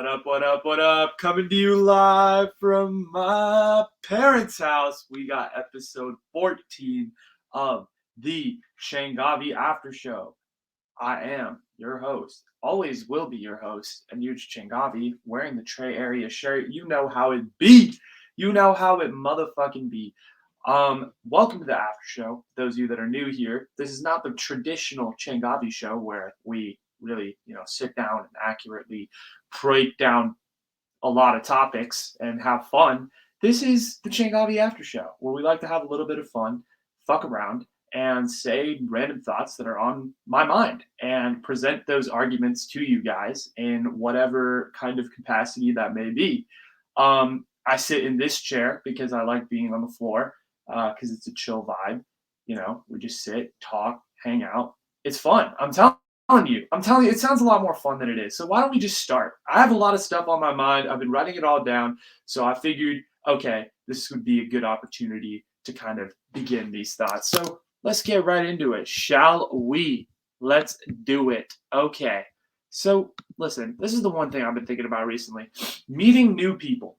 What up, what up, what up? Coming to you live from my parents' house. We got episode 14 of the Changavi Aftershow. I am your host, always will be your host, Anuj Changavi, wearing the Trey Area shirt. You know how it be. You know how it motherfucking be. Welcome to the after show. Those of you that are new here, this is not the traditional Changavi show where we really, sit down and accurately break down a lot of topics and have fun. This is the Changavi after show where we like to have a little bit of fun, fuck around, and say random thoughts that are on my mind and present those arguments to you guys in whatever kind of capacity that may be. I sit in this chair because I like being on the floor because it's a chill vibe. We just sit, talk, hang out. It's fun. I'm telling you, it sounds a lot more fun than it is. So why don't we just start? I have a lot of stuff on my mind. I've been writing it all down. So I figured, okay, this would be a good opportunity to kind of begin these thoughts. So let's get right into it, shall we? Let's do it. Okay. So listen, this is the one thing I've been thinking about recently. Meeting new people,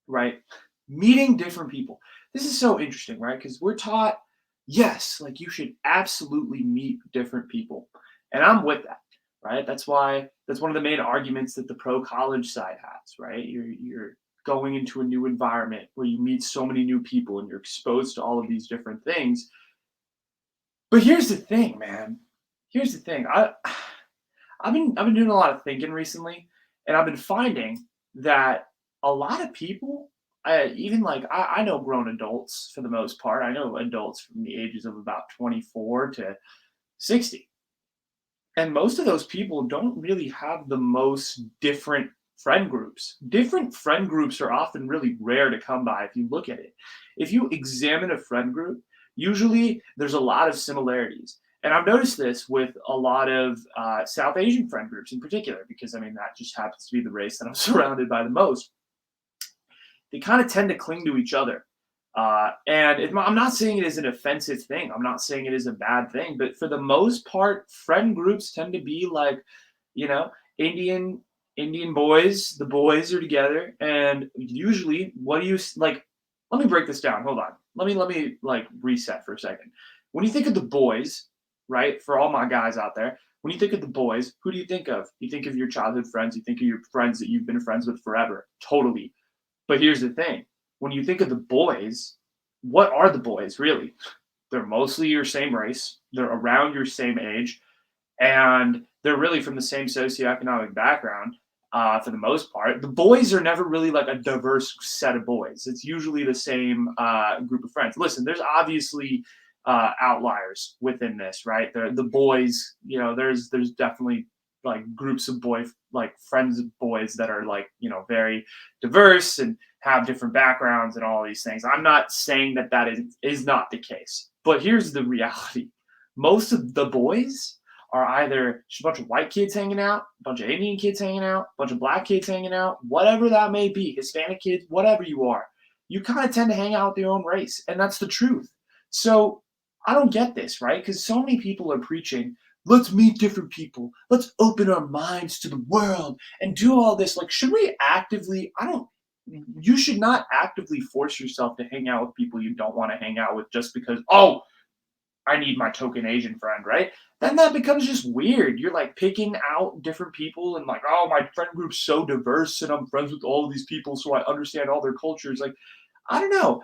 right? Meeting different people. This is so interesting, right? Because we're taught, yes, like you should absolutely meet different people. And I'm with that, right? That's one of the main arguments that the pro college side has, right? You're going into a new environment where you meet so many new people and you're exposed to all of these different things. But here's the thing, man. Here's the thing. I've been doing a lot of thinking recently, and I've been finding that a lot of people, I know grown adults for the most part. I know adults from the ages of about 24 to 60. And most of those people don't really have the most different friend groups. Different friend groups are often really rare to come by if you look at it. If you examine a friend group, usually there's a lot of similarities. And I've noticed this with a lot of South Asian friend groups in particular, because that just happens to be the race that I'm surrounded by the most. They kind of tend to cling to each other. I'm not saying it is an offensive thing. I'm not saying it is a bad thing. But for the most part, friend groups tend to be like, Indian boys. The boys are together, and usually, what do you like? Let me break this down. Hold on. Let me like reset for a second. When you think of the boys, right? For all my guys out there, when you think of the boys, who do you think of? You think of your childhood friends. You think of your friends that you've been friends with forever. Totally. But here's the thing. When you think of the boys, what are the boys really? They're mostly your same race. They're around your same age. And they're really from the same socioeconomic background for the most part. The boys are never really like a diverse set of boys. It's usually the same group of friends. Listen, there's obviously outliers within this, right? The boys, there's definitely like groups of friends of boys that are very diverse and have different backgrounds and all these things. I'm not saying that is not the case, but here's the reality. Most of the boys are either just a bunch of white kids hanging out, a bunch of Indian kids hanging out, a bunch of black kids hanging out, whatever that may be, Hispanic kids, whatever you are. You kind of tend to hang out with your own race, and that's the truth. So I don't get this, right? Because so many people are preaching, let's meet different people, let's open our minds to the world and do all this. Like, should we actively, you should not actively force yourself to hang out with people you don't want to hang out with just because, oh, I need my token Asian friend, right? Then that becomes just weird. You're like picking out different people and like, oh, my friend group's so diverse and I'm friends with all of these people so I understand all their cultures. Like, I don't know.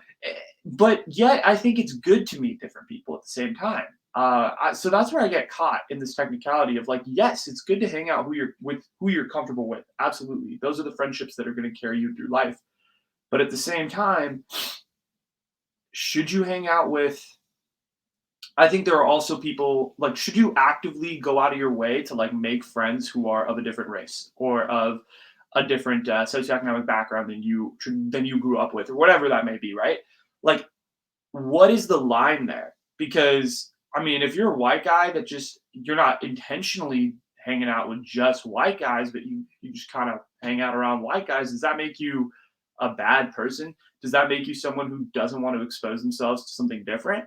But yet I think it's good to meet different people at the same time. So that's where I get caught in this technicality of like, yes, it's good to hang out who you're comfortable with. Absolutely. Those are the friendships that are going to carry you through life. But at the same time, should you hang out with, I think there are also people like, should you actively go out of your way to like make friends who are of a different race or of a different socioeconomic background than you grew up with or whatever that may be, right? Like, what is the line there? Because if you're a white guy that just you're not intentionally hanging out with just white guys, but you just kind of hang out around white guys, does that make you a bad person? Does that make you someone who doesn't want to expose themselves to something different?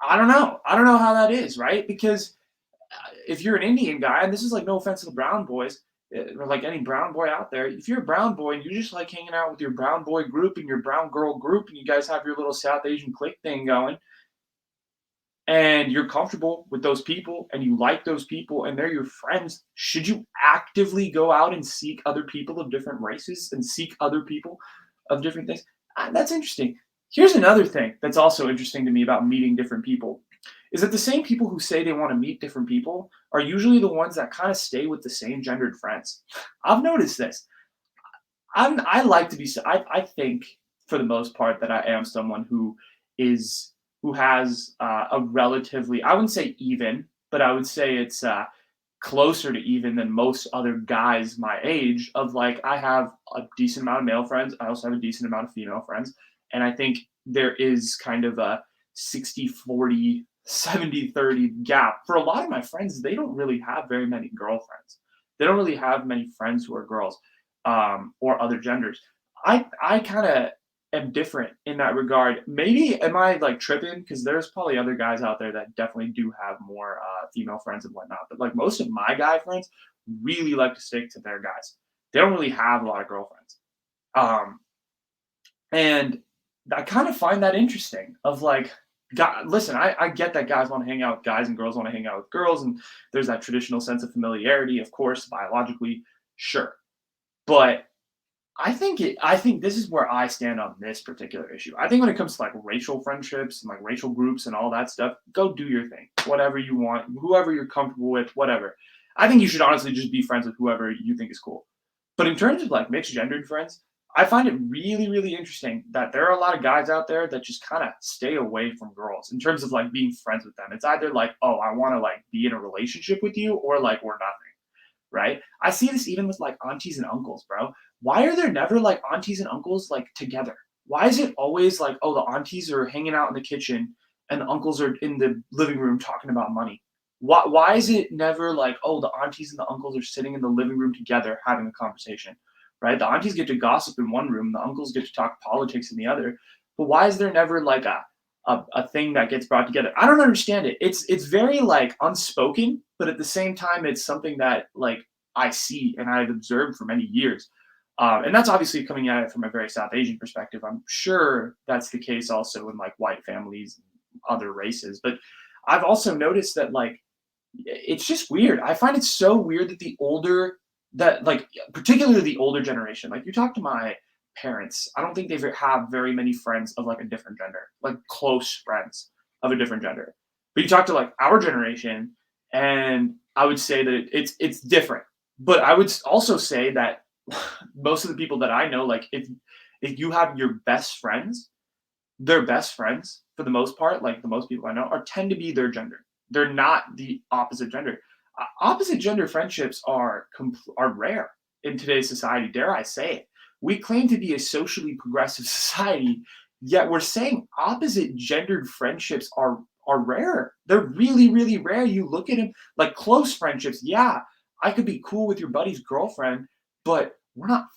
I don't know. I don't know how that is, right? Because if you're an Indian guy, and this is like no offense to the brown boys, or like any brown boy out there, if you're a brown boy and you just like hanging out with your brown boy group and your brown girl group, and you guys have your little South Asian clique thing going, and you're comfortable with those people and you like those people and they're your friends, should you actively go out and seek other people of different races and seek other people of different things? That's interesting. Here's another thing that's also interesting to me about meeting different people is that the same people who say they want to meet different people are usually the ones that kind of stay with the same gendered friends. I've noticed this. I like to be. I think for the most part that I am someone is who has a relatively, I wouldn't say even, but I would say it's closer to even than most other guys my age. Of like, I have a decent amount of male friends. I also have a decent amount of female friends, and I think there is kind of a 60-40, 70-30 gap. For a lot of my friends, they don't really have very many girlfriends. They don't really have many friends who are girls or other genders. I kind of am different in that regard. Maybe am I like tripping? Because there's probably other guys out there that definitely do have more female friends and whatnot. But like most of my guy friends really like to stick to their guys. They don't really have a lot of girlfriends. Um, and I kind of find that interesting. Of like, God, listen, I get that guys want to hang out with guys and girls want to hang out with girls, and there's that traditional sense of familiarity, of course, biologically, sure. But I think this is where I stand on this particular issue. I think when it comes to like racial friendships and like racial groups and all that stuff, go do your thing. Whatever you want, whoever you're comfortable with, whatever. I think you should honestly just be friends with whoever you think is cool. But in terms of like mixed gendered friends, I find it really, really interesting that there are a lot of guys out there that just kind of stay away from girls in terms of like being friends with them. It's either like, oh, I want to like be in a relationship with you, or like we're nothing, right? I see this even with like aunties and uncles, bro. Why are there never like aunties and uncles like together? Why is it always like, oh, the aunties are hanging out in the kitchen and the uncles are in the living room talking about money? Why is it never like, oh, the aunties and the uncles are sitting in the living room together having a conversation, right? The aunties get to gossip in one room, the uncles get to talk politics in the other. But why is there never like a thing that gets brought together? I don't understand it. It's very like unspoken, but at the same time, it's something that like I see and I've observed for many years. And that's obviously coming at it from a very South Asian perspective. I'm sure that's the case also in like white families and other races. But I've also noticed that like it's just weird. I find it so weird that the older that like particularly the older generation, like you talk to my parents, I don't think they have very many friends of like a different gender, like close friends of a different gender. But you talk to like our generation, and I would say that it's different. But I would also say that most of the people that I know, like if you have your best friends, their best friends for the most part, like the most people I know, are tend to be their gender. They're not the opposite gender. Opposite gender friendships are rare in today's society. Dare I say it? We claim to be a socially progressive society, yet we're saying opposite gendered friendships are rare. They're really really rare. You look at them like close friendships. Yeah, I could be cool with your buddy's girlfriend, but we're not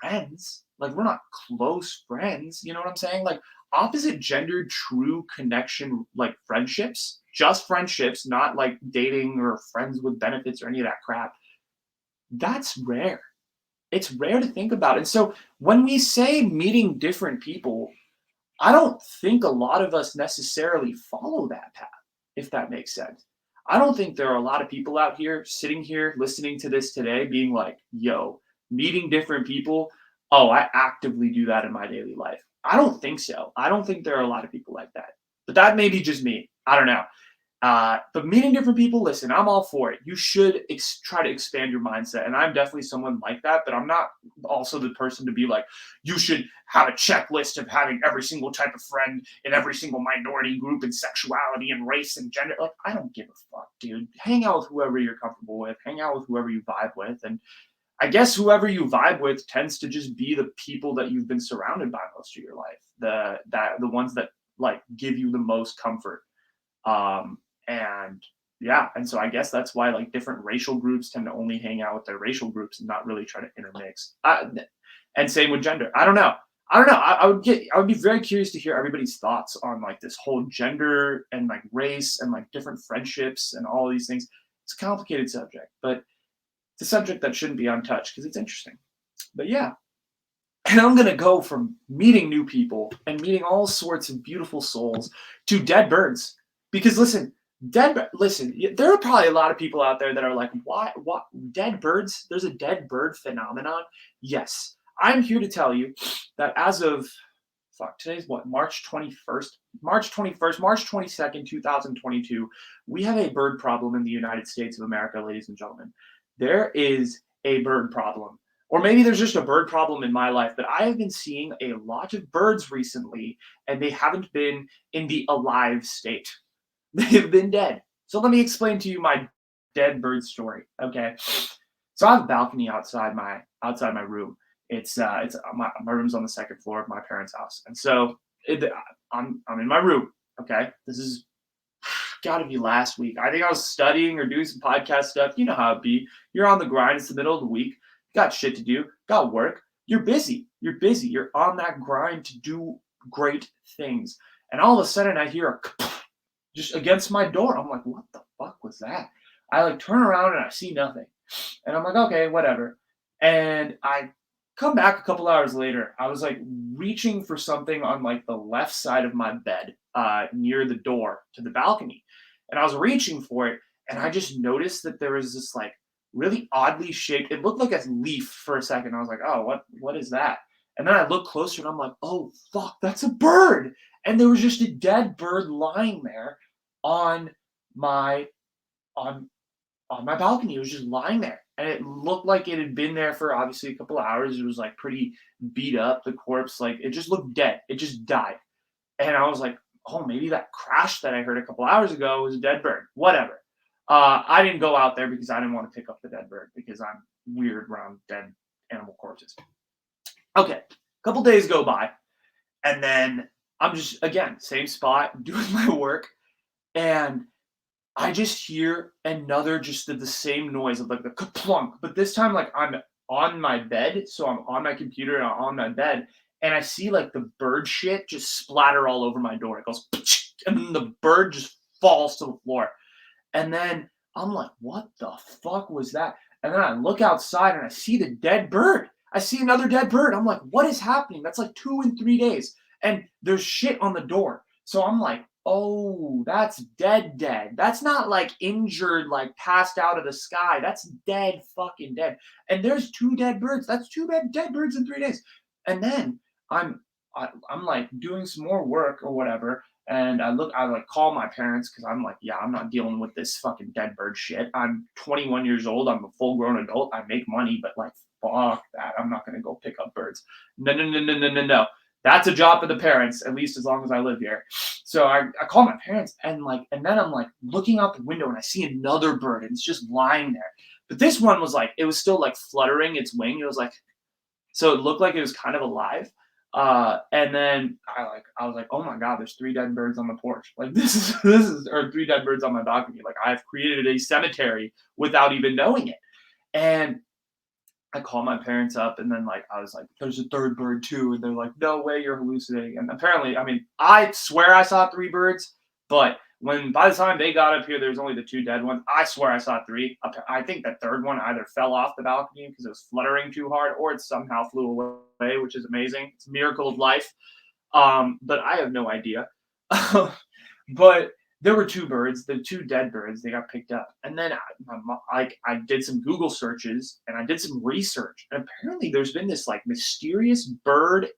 friends. Like we're not close friends. You know what I'm saying? Like opposite gender true connection, like friendships, just friendships, not like dating or friends with benefits or any of that crap. That's rare. It's rare to think about. And so when we say meeting different people, I don't think a lot of us necessarily follow that path, if that makes sense. I don't think there are a lot of people out here sitting here listening to this today being like, yo, meeting different people. Oh, I actively do that in my daily life. I don't think so. I don't think there are a lot of people like that. But that may be just me. I don't know. But meeting different people, listen, I'm all for it. You should try to expand your mindset. And I'm definitely someone like that, but I'm not also the person to be like, you should have a checklist of having every single type of friend in every single minority group and sexuality and race and gender. Like, I don't give a fuck, dude. Hang out with whoever you're comfortable with, hang out with whoever you vibe with. And I guess whoever you vibe with tends to just be the people that you've been surrounded by most of your life. The ones that like give you the most comfort. And yeah, and so I guess that's why like different racial groups tend to only hang out with their racial groups and not really try to intermix. And same with gender. I don't know. I don't know. I would be very curious to hear everybody's thoughts on like this whole gender and like race and like different friendships and all these things. It's a complicated subject, but It's a subject that shouldn't be untouched because it's interesting. But yeah, and I'm going to go from meeting new people and meeting all sorts of beautiful souls to dead birds. Because listen, there are probably a lot of people out there that are like, why, what, dead birds? There's a dead bird phenomenon. Yes, I'm here to tell you that as of, fuck, today's what, March 21st? March 22nd, 2022, we have a bird problem in the United States of America, ladies and gentlemen. There is a bird problem. Or maybe there's just a bird problem in my life, but I have been seeing a lot of birds recently, and they haven't been in the alive state. They've been dead. So let me explain to you my dead bird story. Okay. So I have a balcony outside my room. It's my room's on the second floor of my parents' house, and so I'm in my room. Okay, this is got to be last week. I think I was studying or doing some podcast stuff. You know how it be. You're on the grind. It's the middle of the week. Got shit to do. Got work. You're busy. You're busy. You're on that grind to do great things. And all of a sudden, I hear a just against my door. I'm like, what the fuck was that? I like turn around and I see nothing. And I'm like, okay, whatever. And I come back a couple hours later. I was like reaching for something on like the left side of my bed, near the door to the balcony. And I was reaching for it, and I just noticed that there was this like really oddly shaped, it looked like a leaf for a second. I was like, oh, what is that? And then I looked closer and I'm like, oh fuck, that's a bird. And there was just a dead bird lying there on my on on my balcony. It was just lying there. And it looked like it had been there for obviously a couple of hours. It was like pretty beat up. The corpse, like it just looked dead. It just died. And I was like, oh, maybe that crash that I heard a couple hours ago was a dead bird. Whatever. I didn't go out there because I didn't want to pick up the dead bird because I'm weird around dead animal corpses. Okay. A couple days go by. And then I'm just, again, same spot, doing my work. And I just hear another just the same noise of like the kaplunk, but this time like I'm on my bed, so I'm on my computer and I'm on my bed, and I see like the bird shit just splatter all over my door. It goes, and then the bird just falls to the floor, and then I'm like, what the fuck was that? And then I look outside and I see the dead bird. I see another dead bird. I'm like, what is happening? That's like 2 in 3 days, and there's shit on the door. So I'm like, oh, that's dead, dead. That's not like injured, like passed out of the sky. That's dead, fucking dead. And there's 2 dead birds. That's 2 dead birds in 3 days. And then I'm I'm like doing some more work or whatever. And I like call my parents because I'm like, yeah, I'm not dealing with this fucking dead bird shit. I'm 21 years old. I'm a full grown adult. I make money, but like, fuck that. I'm not gonna go pick up birds. No, no, no, no, no, no, no. That's a job for the parents, at least as long as I live here. So I call my parents and then I'm like looking out the window and I see another bird and it's just lying there. But this one was like, it was still like fluttering its wing. It was like, so it looked like it was kind of alive. And then I was like, oh my god, there's 3 dead birds on the porch. Like this is or 3 dead birds on my balcony. Like I've created a cemetery without even knowing it. And I called my parents up and then like I was like, there's a 3rd bird too, and they're like, no way, you're hallucinating. And apparently, I mean, I swear I saw 3 birds, but when by the time they got up here, there was only the 2 dead ones. I swear I saw 3. I think the 3rd one either fell off the balcony because it was fluttering too hard, or it somehow flew away, which is amazing. It's a miracle of life. But I have no idea. But there were 2 birds, the 2 dead birds, they got picked up. And then I did some Google searches and I did some research. And apparently there's been this like mysterious bird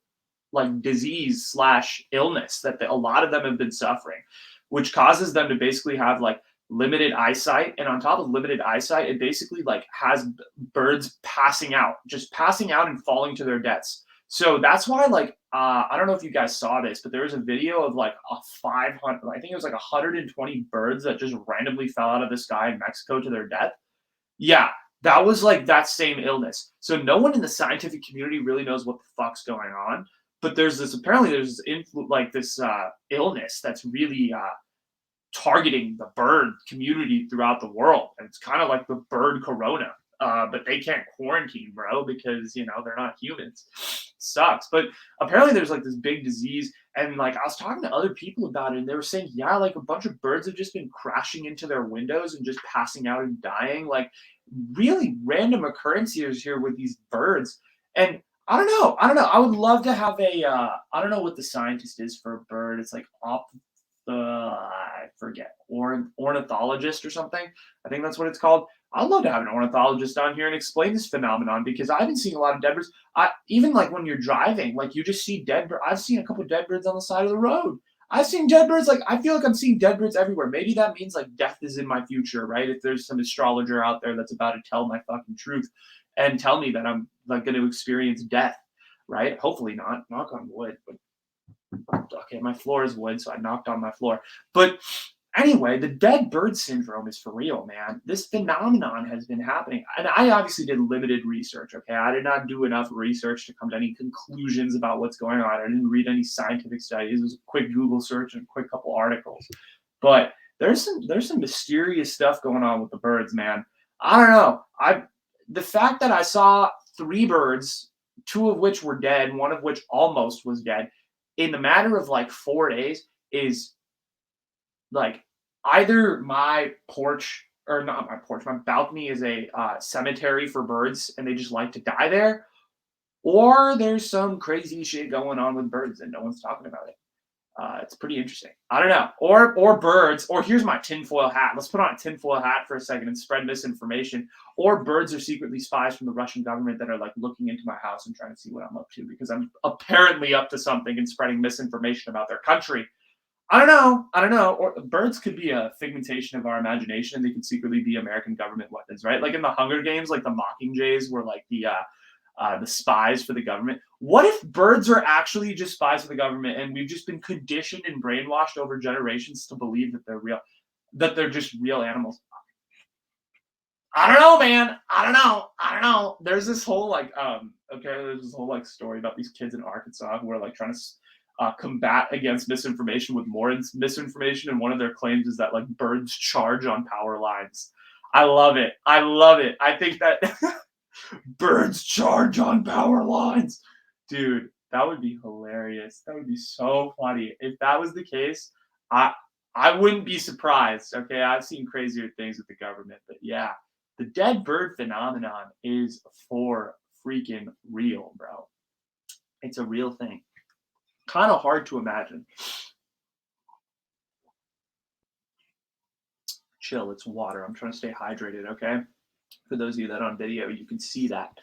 like disease slash illness that a lot of them have been suffering, which causes them to basically have like limited eyesight. And on top of limited eyesight, it basically like has birds just passing out and falling to their deaths. So that's why, like, I don't know if you guys saw this, but there was a video of like a 500, I think it was like 120 birds that just randomly fell out of the sky in Mexico to their death. Yeah, that was like that same illness. So no one in the scientific community really knows what the fuck's going on. But apparently there's this illness that's really targeting the bird community throughout the world. And it's kind of like the bird corona. but they can't quarantine, bro, because they're not humans. Sucks. But apparently there's like this big disease, and like I was talking to other people about it, and they were saying, yeah, like a bunch of birds have just been crashing into their windows and just passing out and dying. Like really random occurrences here with these birds. And I don't know. I don't know. I would love to have a. I don't know what the scientist is for a bird. It's like I forget, ornithologist or something. I think that's what it's called. I'd love to have an ornithologist on here and explain this phenomenon because I've been seeing a lot of dead birds. I even like when you're driving, like you just see dead birds. I've seen a couple of dead birds on the side of the road. I've seen dead birds. Like I feel like I'm seeing dead birds everywhere. Maybe that means like death is in my future, right? If there's some astrologer out there that's about to tell my fucking truth and tell me that I'm like going to experience death, right? Hopefully not. Knock on wood. But okay, my floor is wood, so I knocked on my floor. But anyway, the dead bird syndrome is for real, man. This phenomenon has been happening. And I obviously did limited research, okay? I did not do enough research to come to any conclusions about what's going on. I didn't read any scientific studies. It was a quick Google search and a quick couple articles. But there's some mysterious stuff going on with the birds, man. I don't know. The fact that I saw 3 birds, 2 of which were dead, 1 of which almost was dead, in the matter of like 4 days is like either my porch or not my porch, my balcony is a cemetery for birds and they just like to die there, or there's some crazy shit going on with birds and no one's talking about it. It's pretty interesting. I don't know. Or birds, or here's my tinfoil hat. Let's put on a tinfoil hat for a second and spread misinformation. Or birds are secretly spies from the Russian government that are like looking into my house and trying to see what I'm up to because I'm apparently up to something and spreading misinformation about their country. I don't know. I don't know. Or birds could be a figmentation of our imagination and they could secretly be American government weapons, right? Like in the Hunger Games, like the Mockingjays were like the spies for the government. What if birds are actually just spies for the government and we've just been conditioned and brainwashed over generations to believe that they're real, that they're just real animals? I don't know, man. I don't know. I don't know. There's this whole there's this whole like story about these kids in Arkansas who are like trying to combat against misinformation with more misinformation, and one of their claims is that like birds charge on power lines. I love it. I love it. I think that birds charge on power lines. Dude, that would be hilarious. That would be so funny. If that was the case, I I wouldn't be surprised. Okay, I've seen crazier things with the government, but yeah, the dead bird phenomenon is for freaking real, bro. It's a real thing. Kind of hard to imagine. Chill, it's water. I'm trying to stay hydrated, okay? For those of you that are on video, you can see that.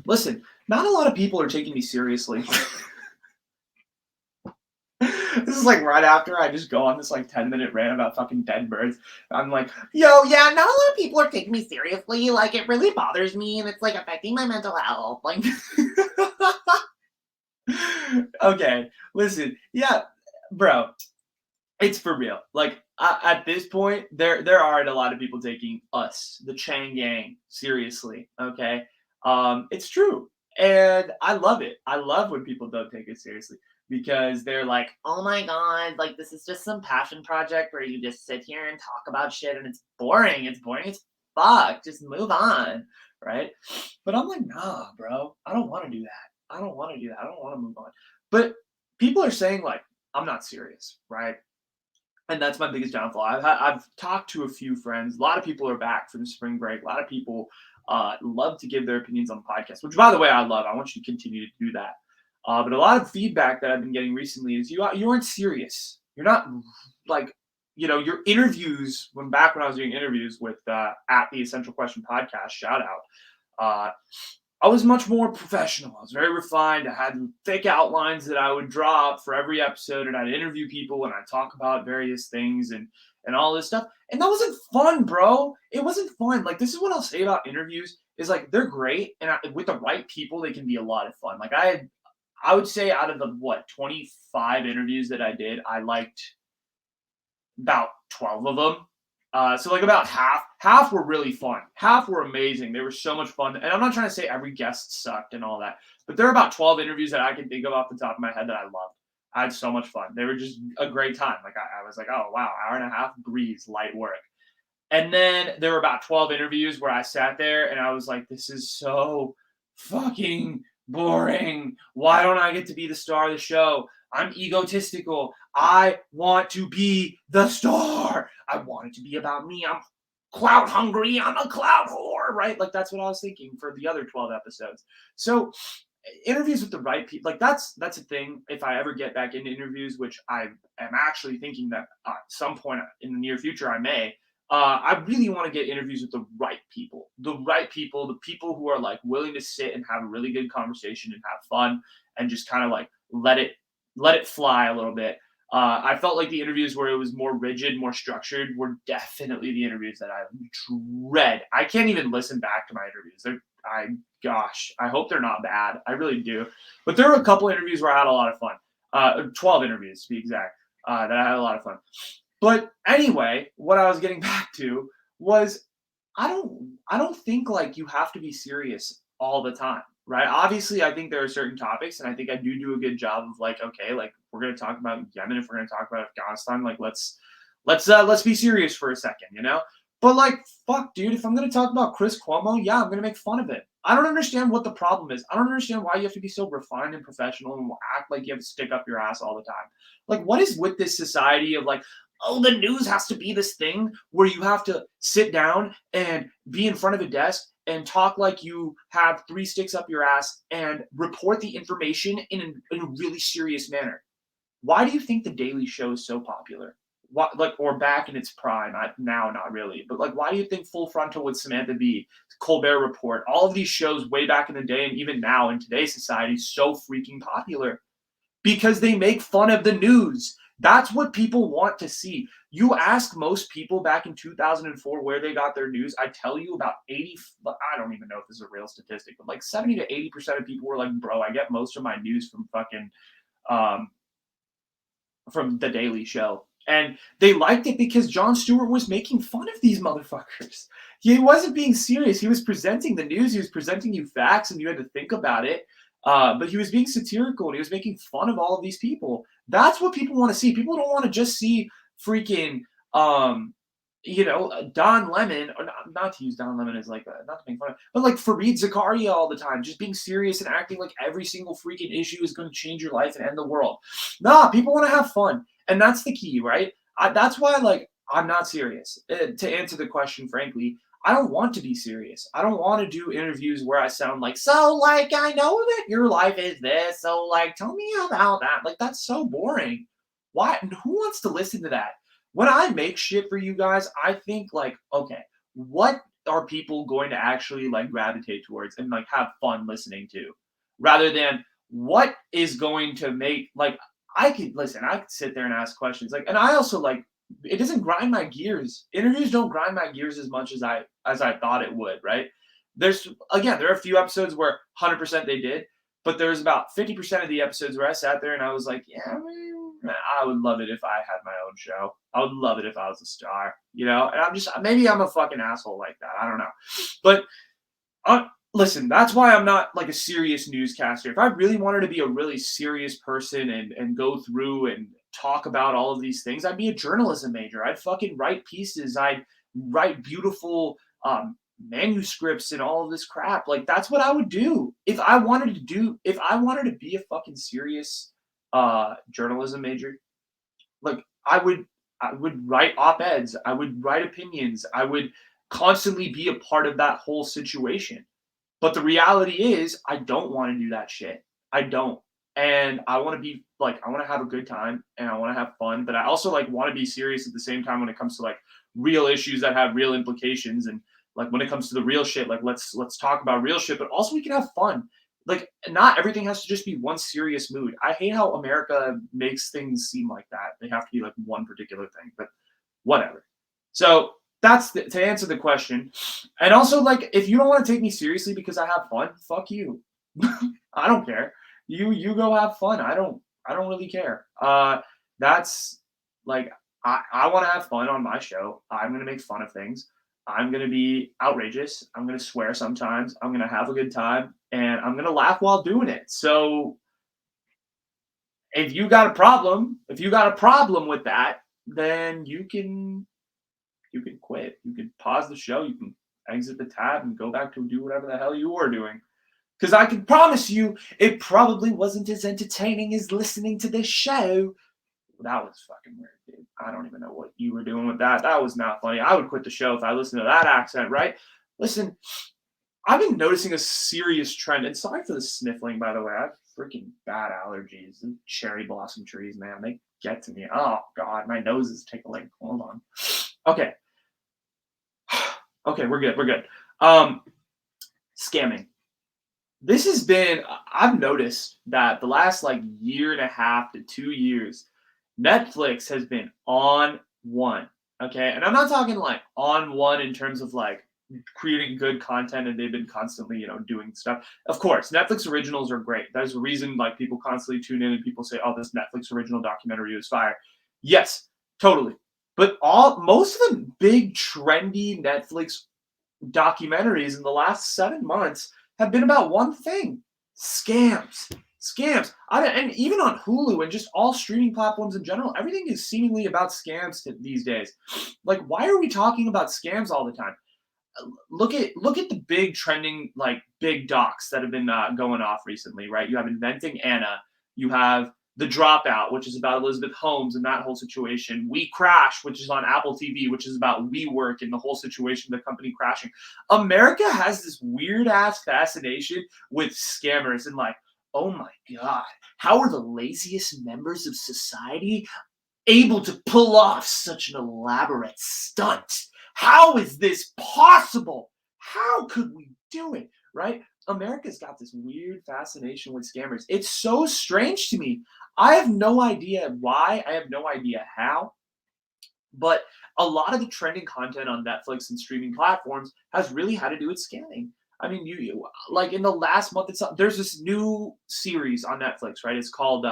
Listen, not a lot of people are taking me seriously. This is like right after I just go on this like 10-minute rant about fucking dead birds. I'm like, yo, yeah, not a lot of people are taking me seriously. Like, it really bothers me and it's like affecting my mental health. Like, okay, listen, yeah, bro, it's for real. Like, at this point, there aren't a lot of people taking us, the Chang Gang, seriously. Okay, it's true, and I love it. I love when people don't take it seriously because they're like, "Oh my god, like this is just some passion project where you just sit here and talk about shit, and it's boring. It's boring as fuck. Just move on, right?" But I'm like, nah, bro. I don't want to do that. I don't want to do that. I don't want to move on. But people are saying like, I'm not serious, right? And that's my biggest downfall. I've talked to a few friends. A lot of people are back from spring break. A lot of people love to give their opinions on the podcast, which, by the way, I love. I want you to continue to do that. But a lot of feedback that I've been getting recently is you aren't serious. You're not like your interviews. When I was doing interviews with at the Essential Question podcast, shout out. I was much more professional. I was very refined. I had thick outlines that I would draw up for every episode, and I'd interview people and I'd talk about various things and all this stuff. And that wasn't fun, bro. It wasn't fun. Like, this is what I'll say about interviews is like they're great, and with the right people, they can be a lot of fun. Like I would say out of the 25 interviews that I did, I liked about 12 of them. So like about half were really fun. Half were amazing. They were so much fun. And I'm not trying to say every guest sucked and all that, but there are about 12 interviews that I can think of off the top of my head that I loved. I had so much fun. They were just a great time. Like I was like, oh wow, hour and a half, breeze, light work. And then there were about 12 interviews where I sat there and I was like, this is so fucking boring. Why don't I get to be the star of the show? I'm egotistical. I want to be the star. I want it to be about me. I'm clout hungry. I'm a clout whore, right? Like that's what I was thinking for the other 12 episodes. So interviews with the right people, like that's a thing. If I ever get back into interviews, which I am actually thinking that at some point in the near future I may, I really want to get interviews with the right people, the people who are like willing to sit and have a really good conversation and have fun and just kind of like let it fly a little bit. I felt like the interviews where it was more rigid, more structured, were definitely the interviews that I dread. I can't even listen back to my interviews. Gosh, I hope they're not bad. I really do. But there were a couple interviews where I had a lot of fun. 12 interviews to be exact, that I had a lot of fun. But anyway, what I was getting back to was I don't think like you have to be serious all the time, right? Obviously, I think there are certain topics, and I think I do a good job of like, okay, like we're gonna talk about Yemen, if we're gonna talk about Afghanistan, like let's be serious for a second, you know? But like, fuck, dude, if I'm gonna talk about Chris Cuomo, yeah, I'm gonna make fun of it. I don't understand what the problem is. I don't understand why you have to be so refined and professional and act like you have to stick up your ass all the time. Like, what is with this society of like, oh, the news has to be this thing where you have to sit down and be in front of a desk and talk like you have three sticks up your ass and report the information in a really serious manner. Why do you think the Daily Show is so popular? What, like, or back in its prime? Now, not really, but like, why do you think Full Frontal with Samantha Bee, Colbert Report, all of these shows way back in the day, and even now in today's society, so freaking popular? Because they make fun of the news. That's what people want to see. You ask most people back in 2004 where they got their news. I tell you about 80, I don't even know if this is a real statistic, but like 70 to 80% of people were like, bro, I get most of my news from fucking um, from the Daily Show. And they liked it because Jon Stewart was making fun of these motherfuckers. He wasn't being serious. He was presenting the news. He was presenting you facts, and you had to think about it. But he was being satirical, and he was making fun of all of these people. That's what people want to see. People don't want to just see freaking, Don Lemon, or not to use Don Lemon as like, not to make fun of, but like Fareed Zakaria all the time, just being serious and acting like every single freaking issue is going to change your life and end the world. Nah, people want to have fun. And that's the key, right? That's why, like, I'm not serious. To answer the question, frankly, I don't want to be serious. I don't want to do interviews where I sound like, so, like, I know that your life is this, so, like, tell me about that. Like, that's so boring. Why? Who wants to listen to that? When I make shit for you guys, I think, like, okay, what are people going to actually, like, gravitate towards and, like, have fun listening to? Rather than what is going to make, like, I could listen, I could sit there and ask questions. Like, and I also like it doesn't grind my gears. Interviews don't grind my gears as much as I thought it would, right? There are a few episodes where 100% they did, but there's about 50% of the episodes where I sat there and I was like, yeah, man, I would love it if I had my own show. I would love it if I was a star, you know? And maybe I'm a fucking asshole like that. I don't know. But listen, that's why I'm not like a serious newscaster. If I really wanted to be a really serious person and go through and talk about all of these things, I'd be a journalism major. I'd fucking write pieces. I'd write beautiful manuscripts and all of this crap. Like that's what I would do if I wanted to do. If I wanted to be a fucking serious journalism major, like I would write op-eds. I would write opinions. I would constantly be a part of that whole situation. But the reality is, I don't want to do that shit. I don't. And I want to be like, I want to have a good time and I want to have fun. But I also like want to be serious at the same time when it comes to like real issues that have real implications. And like when it comes to the real shit, like let's talk about real shit, but also we can have fun. Like not everything has to just be one serious mood. I hate how America makes things seem like that. They have to be like one particular thing, but whatever. So to answer the question. And also, like, if you don't want to take me seriously because I have fun, fuck you. I don't care. You go have fun. I don't really care. That's like I want to have fun on my show. I'm gonna make fun of things. I'm gonna be outrageous. I'm gonna swear sometimes. I'm gonna have a good time, and I'm gonna laugh while doing it. So if you got a problem with that, then you can you can quit. You can pause the show. You can exit the tab and go back to do whatever the hell you were doing. Because I can promise you, it probably wasn't as entertaining as listening to this show. That was fucking weird, dude. I don't even know what you were doing with that. That was not funny. I would quit the show if I listened to that accent, right? Listen, I've been noticing a serious trend, and sorry for the sniffling, by the way. I have freaking bad allergies. And cherry blossom trees, man, they get to me. Oh, God, my nose is tickling. Hold on. Okay. Okay, we're good. We're good. Scamming. This has been, I've noticed that the last like year and a half to 2 years, Netflix has been on one. Okay. And I'm not talking like on one in terms of like creating good content and they've been constantly, doing stuff. Of course, Netflix originals are great. There's a reason like people constantly tune in and people say, oh, this Netflix original documentary is fire. Yes, totally. But most of the big trendy Netflix documentaries in the last 7 months have been about one thing: scams. Scams. And even on Hulu and just all streaming platforms in general, everything is seemingly about scams these days. Like, why are we talking about scams all the time? Look at the big trending, like, big docs that have been going off recently, right? You have Inventing Anna. You have The Dropout, which is about Elizabeth Holmes and that whole situation. We Crash, which is on Apple TV, which is about WeWork and the whole situation, the company crashing. America has this weird ass fascination with scammers and like, oh my God, how are the laziest members of society able to pull off such an elaborate stunt? How is this possible? How could we do it? Right? America's got this weird fascination with scammers. It's so strange to me. I have no idea why. I have no idea how. But a lot of the trending content on Netflix and streaming platforms has really had to do with scamming. I mean, you like in the last month, there's this new series on Netflix, right? It's called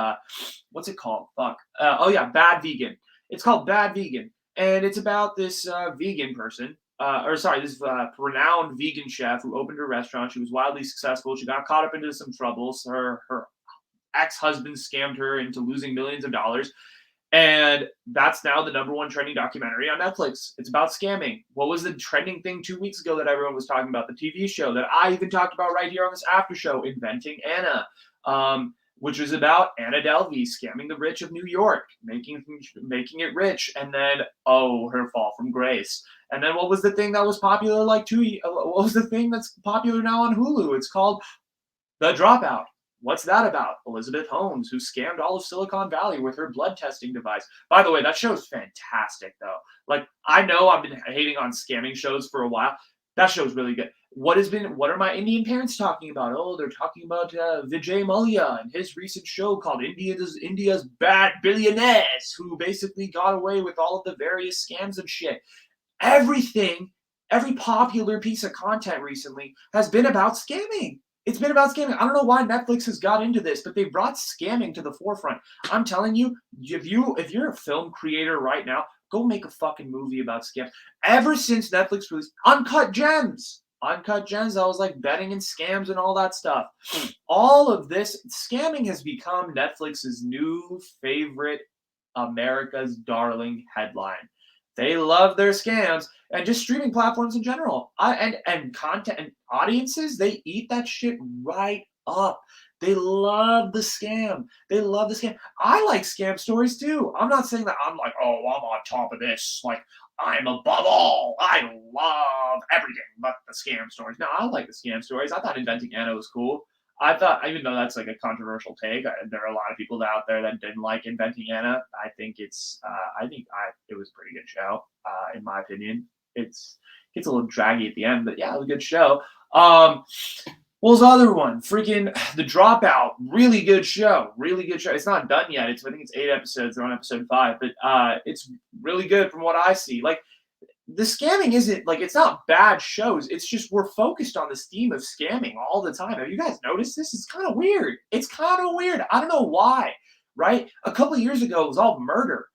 what's it called? Fuck. Oh yeah, Bad Vegan. It's called Bad Vegan, and it's about this vegan person, this renowned vegan chef who opened a restaurant. She was wildly successful. She got caught up into some troubles. Her ex-husband scammed her into losing millions of dollars. And that's now the number one trending documentary on Netflix. It's about scamming. What was the trending thing 2 weeks ago that everyone was talking about? The TV show that I even talked about right here on this after show, Inventing Anna, which was about Anna Delvey scamming the rich of New York, making it rich, and then, her fall from grace. And then what was the thing that was popular what was the thing that's popular now on Hulu? It's called The Dropout. What's that about? Elizabeth Holmes, who scammed all of Silicon Valley with her blood testing device. By the way, that show's fantastic, though. Like, I know I've been hating on scamming shows for a while. That show's really good. What are my Indian parents talking about? Oh, they're talking about Vijay Mallya and his recent show called India's Bad Billionaires, who basically got away with all of the various scams and shit. Every popular piece of content recently has been about scamming. It's been about scamming. I don't know why Netflix has got into this, but they brought scamming to the forefront. I'm telling you, if you're a film creator right now, go make a fucking movie about scams. Ever since Netflix released Uncut Gems, I was like betting and scams and all that stuff. All of this scamming has become Netflix's new favorite, America's darling headline. They love their scams, and just streaming platforms in general. And content and audiences, they eat that shit right up. They love the scam. I like scam stories too. I'm not saying that I'm like, oh, I'm on top of this. Like, I'm above all. I love everything but the scam stories. No, I like the scam stories. I thought Inventing Anna was cool. I thought, even though that's like a controversial take, there are a lot of people out there that didn't like Inventing Anna. I think it was a pretty good show, in my opinion. It gets a little draggy at the end, but yeah, it was a good show. What was the other one? Freaking The Dropout. Really good show. It's not done yet. I think it's 8 episodes. They're on episode 5, but it's really good from what I see. Like, the scamming isn't like, it's not bad shows. It's just we're focused on this theme of scamming all the time. Have you guys noticed this? It's kind of weird. I don't know why, right? A couple of years ago, it was all murder.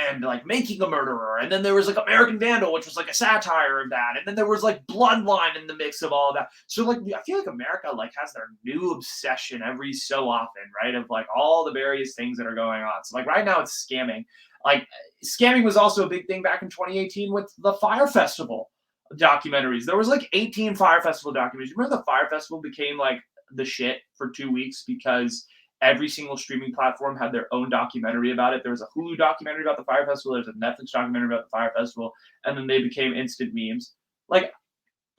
and like Making a Murderer, and then there was like American Vandal, which was like a satire of that, and then there was like Bloodline in the mix of all of that. So like I feel like America like has their new obsession every so often, right? Of like all the various things that are going on. So like right now it's scamming. Like scamming was also a big thing back in 2018 with the Fire Festival documentaries. There was like 18 Fire Festival documentaries. You remember the Fire Festival became like the shit for 2 weeks because every single streaming platform had their own documentary about it. There was a Hulu documentary about the Fire Festival. There's a Netflix documentary about the Fire Festival, and then they became instant memes. Like,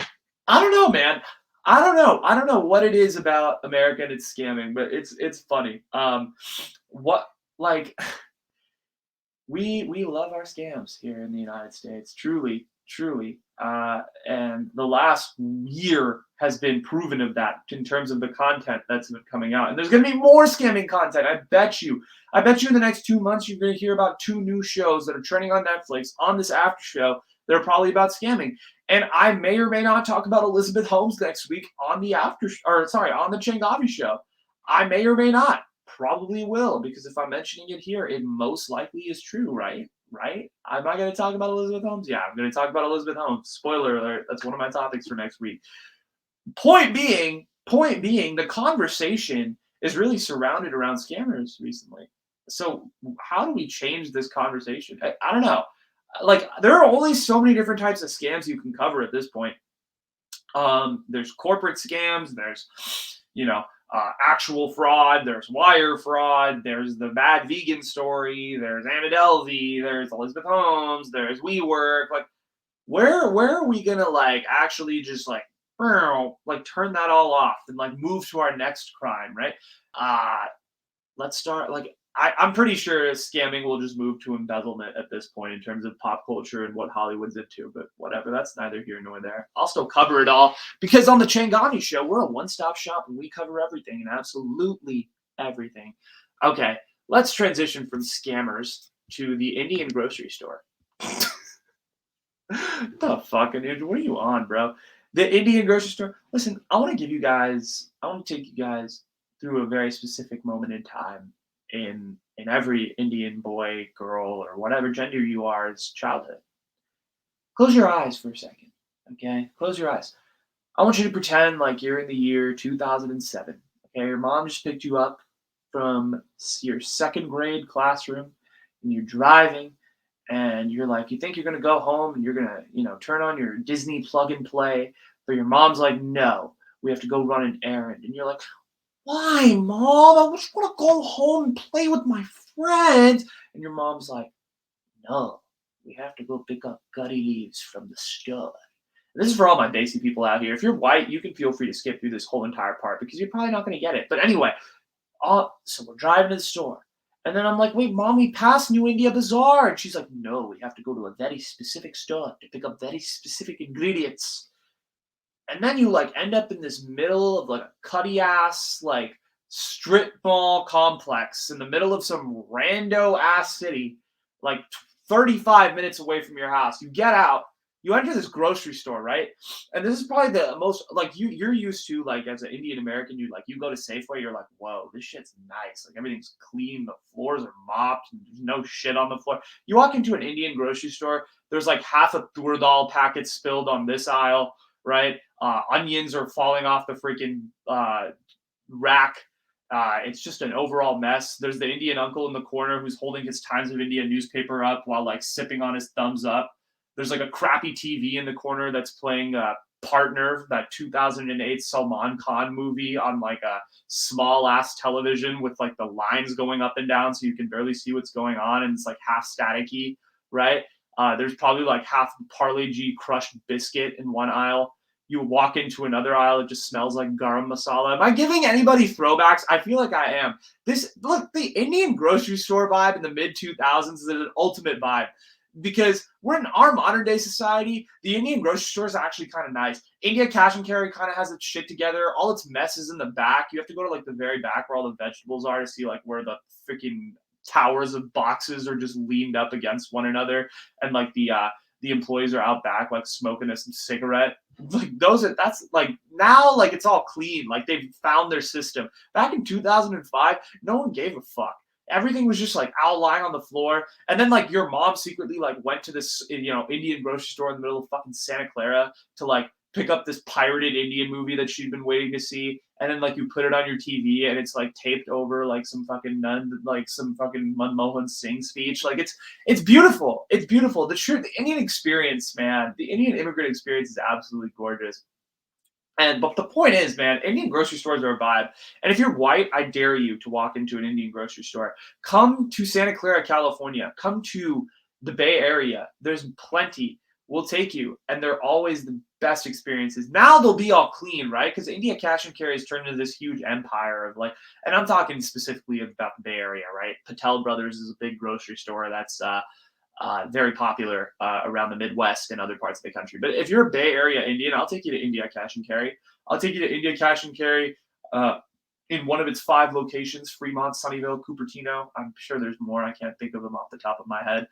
I don't know, man. I don't know. I don't know what it is about America and its scamming, but it's funny. What like we love our scams here in the United States, truly, truly. And the last year has been proven of that in terms of the content that's been coming out. And there's going to be more scamming content. I bet you. I bet you in the next 2 months you're going to hear about 2 new shows that are trending on Netflix on this after show that are probably about scamming. And I may or may not talk about Elizabeth Holmes next week on the on the Changavi show. I may or may not. Probably will, because if I'm mentioning it here, it most likely is true, right? Right? Am I going to talk about Elizabeth Holmes? Yeah, I'm going to talk about Elizabeth Holmes. Spoiler alert, that's one of my topics for next week. Point being, the conversation is really surrounded around scammers recently. So how do we change this conversation? I don't know. Like, there are only so many different types of scams you can cover at this point. There's corporate scams. There's, actual fraud. There's wire fraud. There's the bad vegan story. There's Anna Delvey. There's Elizabeth Holmes. There's WeWork. Like, where are we gonna like actually just like turn that all off and like move to our next crime, right? Let's start like I'm pretty sure scamming will just move to embezzlement at this point in terms of pop culture and what Hollywood's into, but whatever, that's neither here nor there. I'll still cover it all because on the Changavi show, we're a one-stop shop and we cover everything and absolutely everything. Okay, let's transition from scammers to the Indian grocery store. The fuck, Anuj? What are you on, bro? The Indian grocery store. Listen, I want to take you guys through a very specific moment in time in every Indian boy, girl, or whatever gender you are as childhood. Close your eyes for a second, okay? Close your eyes. I want you to pretend like you're in the year 2007. Okay, your mom just picked you up from your second grade classroom, and you're driving, and you're like, you think you're gonna go home and you're gonna, turn on your Disney plug and play, but your mom's like, no, we have to go run an errand, and you're like, why, Mom? I just want to go home and play with my friends. And your mom's like, no, we have to go pick up gutty leaves from the store. And this is for all my Desi people out here. If you're white, you can feel free to skip through this whole entire part because you're probably not going to get it. But anyway, so we're driving to the store. And then I'm like, wait, Mom, we passed New India Bazaar. And she's like, no, we have to go to a very specific store to pick up very specific ingredients. And then you like end up in this middle of like a cutty ass like strip mall complex in the middle of some rando ass city, like 35 minutes away from your house. You get out, you enter this grocery store, right? And this is probably the most like you're used to like as an Indian American, you go to Safeway, you're like, whoa, this shit's nice. Like everything's clean, the floors are mopped, and there's no shit on the floor. You walk into an Indian grocery store, there's like half a tur dal packet spilled on this aisle, right? Onions are falling off the freaking rack. It's just an overall mess. There's the Indian uncle in the corner who's holding his Times of India newspaper up while like sipping on his thumbs up. There's like a crappy TV in the corner that's playing Partner, that 2008 Salman Khan movie on like a small ass television with like the lines going up and down so you can barely see what's going on and it's like half staticky, right? There's probably like half Parle G crushed biscuit in one aisle. You walk into another aisle, it just smells like garam masala. Am I giving anybody throwbacks? I feel like I am. The Indian grocery store vibe in the mid 2000s is an ultimate vibe because we're in our modern day society. The Indian grocery store is actually kind of nice. India cash and carry kind of has its shit together. All its mess is in the back. You have to go to like the very back where all the vegetables are to see like where the freaking towers of boxes are just leaned up against one another, and like the employees are out back like smoking a cigarette. Like that's like now like it's all clean. Like they've found their system. Back in 2005, no one gave a fuck. Everything was just like out lying on the floor. And then like your mom secretly like went to this Indian grocery store in the middle of fucking Santa Clara to like pick up this pirated Indian movie that she'd been waiting to see, and then like you put it on your TV and it's like taped over like some fucking some fucking Manmohan Singh speech. Like it's beautiful. It's beautiful. The Indian experience, man. The Indian immigrant experience is absolutely gorgeous. But the point is, man, Indian grocery stores are a vibe. And if you're white, I dare you to walk into an Indian grocery store. Come to Santa Clara, California. Come to the Bay Area. There's plenty. We'll take you, and they're always the best experiences. Now they'll be all clean, right? Because India Cash and Carry has turned into this huge empire of like, and I'm talking specifically about the Bay Area, right? Patel Brothers is a big grocery store that's very popular around the Midwest and other parts of the country. But if you're a Bay Area Indian, I'll take you to India Cash and Carry. I'll take you to India Cash and Carry in one of its 5 locations: Fremont, Sunnyvale, Cupertino. I'm sure there's more. I can't think of them off the top of my head.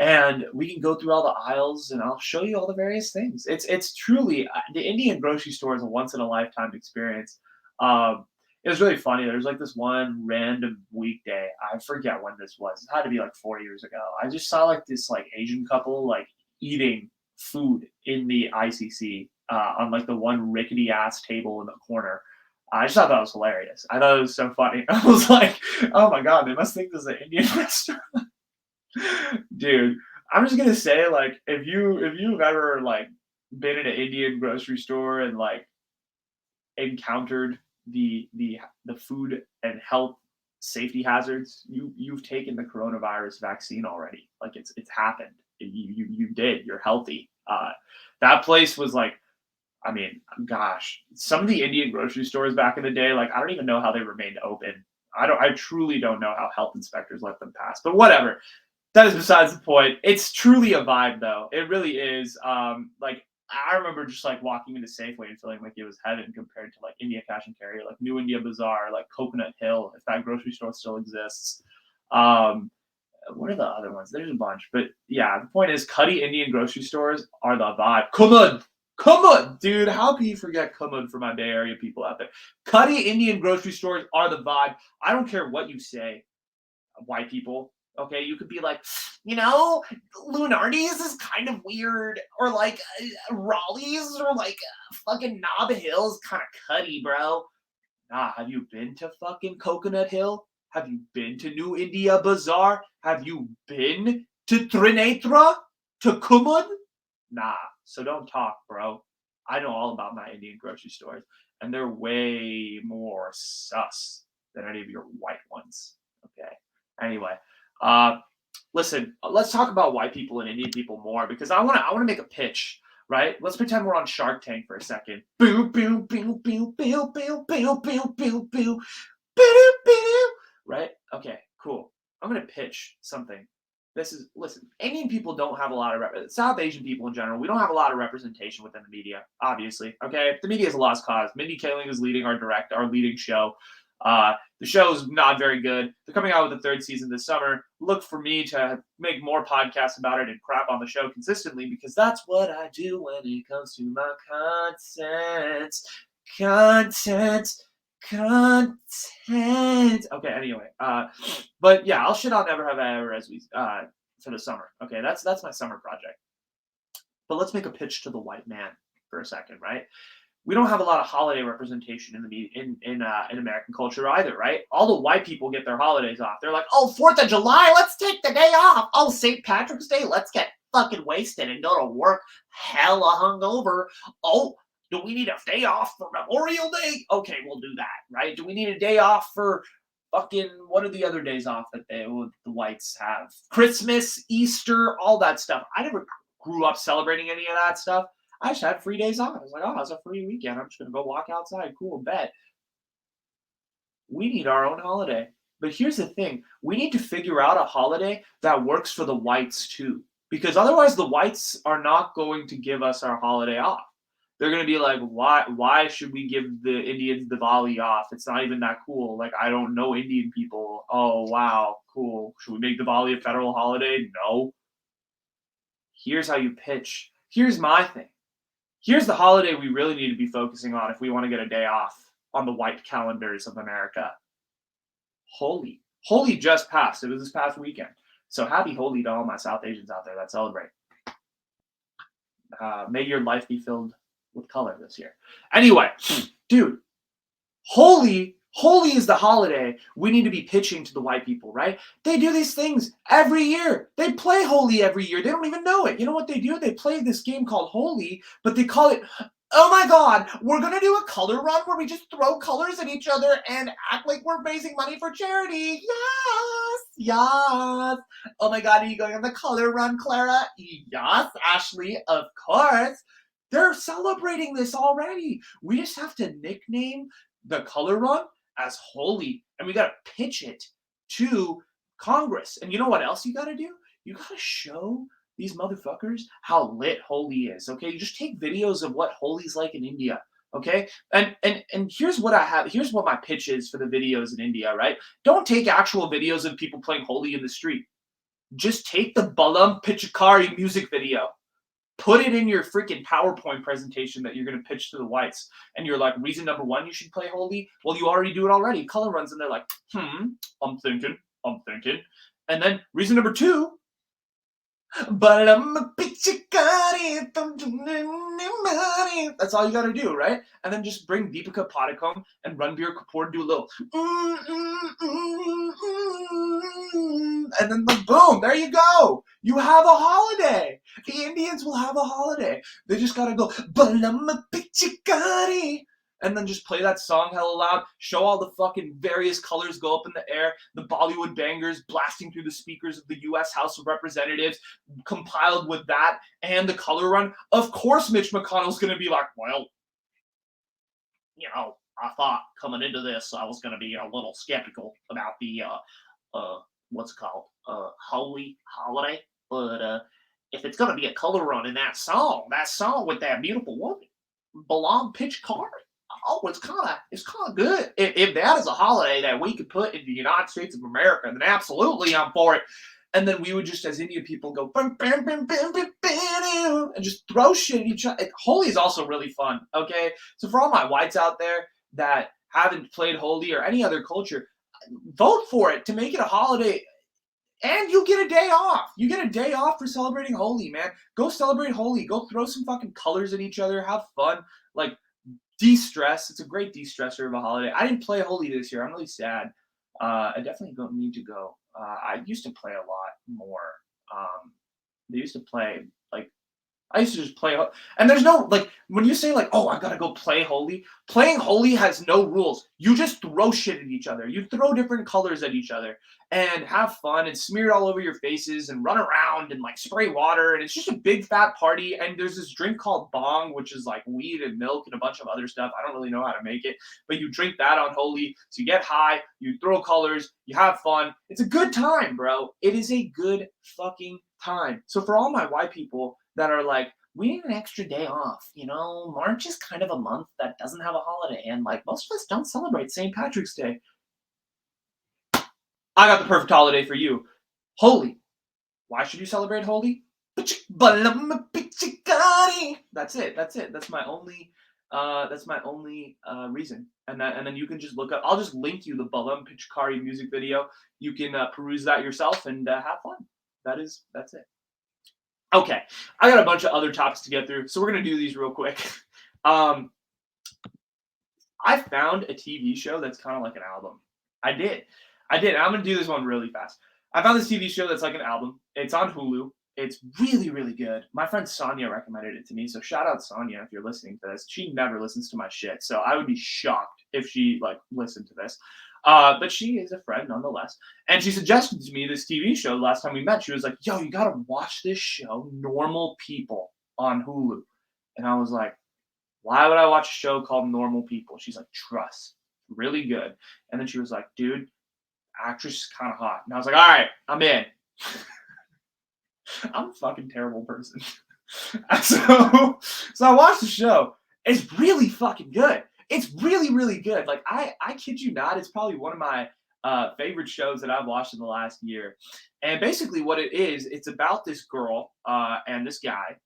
And we can go through all the aisles, and I'll show you all the various things. It's truly the Indian grocery store is a once in a lifetime experience. It was really funny. There was like this one random weekday. I forget when this was. It had to be like 4 years ago. I just saw like this like Asian couple like eating food in the ICC on like the one rickety ass table in the corner. I just thought that was hilarious. I thought it was so funny. I was like, oh my god, they must think this is an Indian restaurant. Dude, I'm just gonna say, like, if you've ever like been in an Indian grocery store and like encountered the food and health safety hazards, you've taken the coronavirus vaccine already. Like it's happened. You did. You're healthy. That place was like, I mean, gosh, some of the Indian grocery stores back in the day, like I don't even know how they remained open. I truly don't know how health inspectors let them pass. But whatever. That is besides the point. It's truly a vibe, though. It really is. Like I remember just like walking into Safeway and feeling like it was heaven compared to like India Cash and Carry, like New India Bazaar, like Coconut Hill, if that grocery store still exists. Um, what are the other ones? There's a bunch, but yeah, the point is, Cuddy Indian grocery stores are the vibe. Come on, dude. How can you forget Kumud for my Bay Area people out there? Cuddy Indian grocery stores are the vibe. I don't care what you say, white people. Okay, you could be like, Lunardi's is kind of weird, or like Raleigh's, or like fucking Nob Hill's kind of cutty, bro. Nah, have you been to fucking Coconut Hill? Have you been to New India Bazaar? Have you been to Trinetra? To Kumud? Nah, so don't talk, bro. I know all about my Indian grocery stores, and they're way more sus than any of your white ones. Okay. Anyway, uh, listen, let's talk about white people and Indian people more because I want to make a pitch. Right? Let's pretend we're on Shark Tank for a second. Boo, boo, boo, boo, boo, boo, boo, boo, boo, boo, boo. Right? Okay, cool. I'm gonna pitch something. Listen. Indian people don't have a lot of South Asian people in general. We don't have a lot of representation within the media. Obviously, okay. The media is a lost cause. Mindy Kaling is leading our leading show. The show's not very good. They're coming out with a 3rd season this summer. Look for me to make more podcasts about it and crap on the show consistently because that's what I do when it comes to my content. Content. Okay, anyway. But yeah, I'll shit on Never Have I Ever as we for the summer. Okay, that's my summer project. But let's make a pitch to the white man for a second, right? We don't have a lot of holiday representation in the in American culture either, right? All the white people get their holidays off. They're like, oh, 4th of July, let's take the day off. Oh, St. Patrick's Day, let's get fucking wasted and go to work hella hungover. Oh, do we need a day off for Memorial Day? Okay, we'll do that, right? Do we need a day off for fucking what are the other days off that the whites have? Christmas, Easter, all that stuff. I never grew up celebrating any of that stuff. I just had free days off. I was like, oh, it's a free weekend. I'm just going to go walk outside. Cool, bet. We need our own holiday. But here's the thing. We need to figure out a holiday that works for the whites too. Because otherwise the whites are not going to give us our holiday off. They're going to be like, why should we give the Indians Diwali off? It's not even that cool. Like, I don't know Indian people. Oh, wow, cool. Should we make Diwali a federal holiday? No. Here's how you pitch. Here's my thing. Here's the holiday we really need to be focusing on if we want to get a day off on the white calendars of America. Holi. Holi just passed. It was this past weekend. So happy Holi to all my South Asians out there that celebrate. May your life be filled with color this year. Anyway, dude, Holi is the holiday we need to be pitching to the white people, right? They do these things every year. They play Holi every year. They don't even know it. You know what they do? They play this game called Holi, but they call it, oh my God, we're going to do a color run where we just throw colors at each other and act like we're raising money for charity. Yes, yes. Oh my God, are you going on the color run, Clara? Yes, Ashley, of course. They're celebrating this already. We just have to nickname the color run as Holi, and we got to pitch it to Congress. And you know what else you got to do? You got to show these motherfuckers how lit Holi is. Okay, you just take videos of what Holi's like in India. Okay, and here's what I have. Here's what my pitch is for the videos in India. Right? Don't take actual videos of people playing Holi in the street. Just take the Balam Pichakari music video. Put it in your freaking PowerPoint presentation that you're going to pitch to the whites. And you're like, reason number one, you should play Holi. Well, you already do it already. Color runs, and they're like, I'm thinking. And then reason number two, but I'm a pichikari. That's all you got to do, right? And then just bring Deepika Padukone and Ranbir Kapoor, do a little, and then boom, there you go. You have a holiday. The Indians will have a holiday. They just got to go, but I'm a pichikari. And then just play that song hella loud, show all the fucking various colors go up in the air, the Bollywood bangers blasting through the speakers of the U.S. House of Representatives, compiled with that and the color run. Of course Mitch McConnell's going to be like, well, you know, I thought coming into this I was going to be a little skeptical about the, what's it called, Holy Holiday, but if it's going to be a color run in that song with that beautiful woman, Balam Pitch Card, oh, it's kind of good. If that is a holiday that we could put in the United States of America, then absolutely I'm for it. And then we would just, as Indian people, go bam, bam, bam, bam, bam, bam, and just throw shit at each other. Holi is also really fun. Okay, so for all my whites out there that haven't played Holi or any other culture, vote for it to make it a holiday. And you get a day off. You get a day off for celebrating Holi, man. Go celebrate Holi. Go throw some fucking colors at each other. Have fun. Like, de-stress. It's a great de-stressor of a holiday. I didn't play Holi this year. I'm really sad. I definitely don't need to go. I used to play a lot more. They used to play, like, I used to just play, and there's no, like, when you say, like, oh, I gotta go play Holi, playing Holi has no rules. You just throw shit at each other. You throw different colors at each other and have fun and smear it all over your faces and run around and, like, spray water. And it's just a big fat party. And there's this drink called bong, which is like weed and milk and a bunch of other stuff. I don't really know how to make it, but you drink that on Holi. So you get high, you throw colors, you have fun. It's a good time, bro. It is a good fucking time. So for all my white people that are like, we need an extra day off. You know, March is kind of a month that doesn't have a holiday, and like most of us don't celebrate St. Patrick's Day. I got the perfect holiday for you. Holi. Why should you celebrate Holi? That's it. That's my only reason. And then you can just look up. I'll just link you the Balam Pichkari music video. You can peruse that yourself and have fun. That's it. Okay, I got a bunch of other topics to get through, so we're gonna do these real quick. I found a TV show that's kind of like an album. I did. I'm gonna do this one really fast. I found this TV show that's like an album. It's on Hulu. It's really, really good. My friend Sonia recommended it to me, so shout out Sonia if you're listening to this. She never listens to my shit, so I would be shocked if she like listened to this. But she is a friend nonetheless. And she suggested to me this TV show the last time we met. She was like, yo, you got to watch this show, Normal People, on Hulu. And I was like, why would I watch a show called Normal People? She's like, trust. Really good. And then she was like, dude, actress is kind of hot. And I was like, all right, I'm in. I'm a fucking terrible person. so I watched the show. It's really fucking good. It's really, really good. Like, I kid you not, it's probably one of my favorite shows that I've watched in the last year. And basically what it is, it's about this girl and this guy,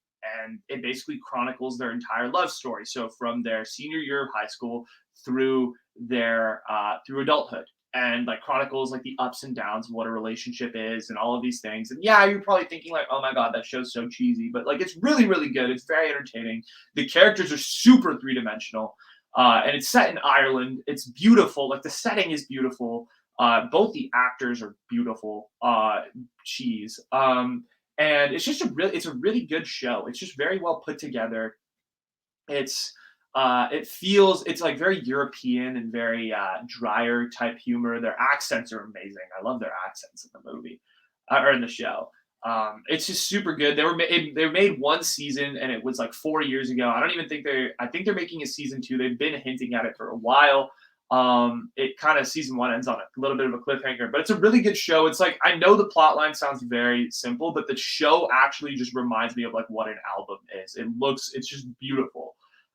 and it basically chronicles their entire love story. So from their senior year of high school through their through adulthood. and like chronicles like the ups and downs of what a relationship is and all of these things. And yeah, you're probably thinking like, oh my god, that show's so cheesy, but like it's really really good. It's very entertaining. The characters are super three-dimensional, and it's set in Ireland. It's beautiful. Like the setting is beautiful. Both the actors are beautiful. Cheese. And it's a really good show. It's just very well put together. It's it's like very European and very drier type humor. Their accents are amazing. I love their accents in the movie or in the show. It's just super good. They were made one season and it was like 4 years ago. I don't even think I think they're making a season two. They've been hinting at it for a while. It kind of season one ends on a little bit of a cliffhanger, but it's a really good show. It's like I know the plot line sounds very simple, but the show actually just reminds me of like what an album is. It's just beautiful.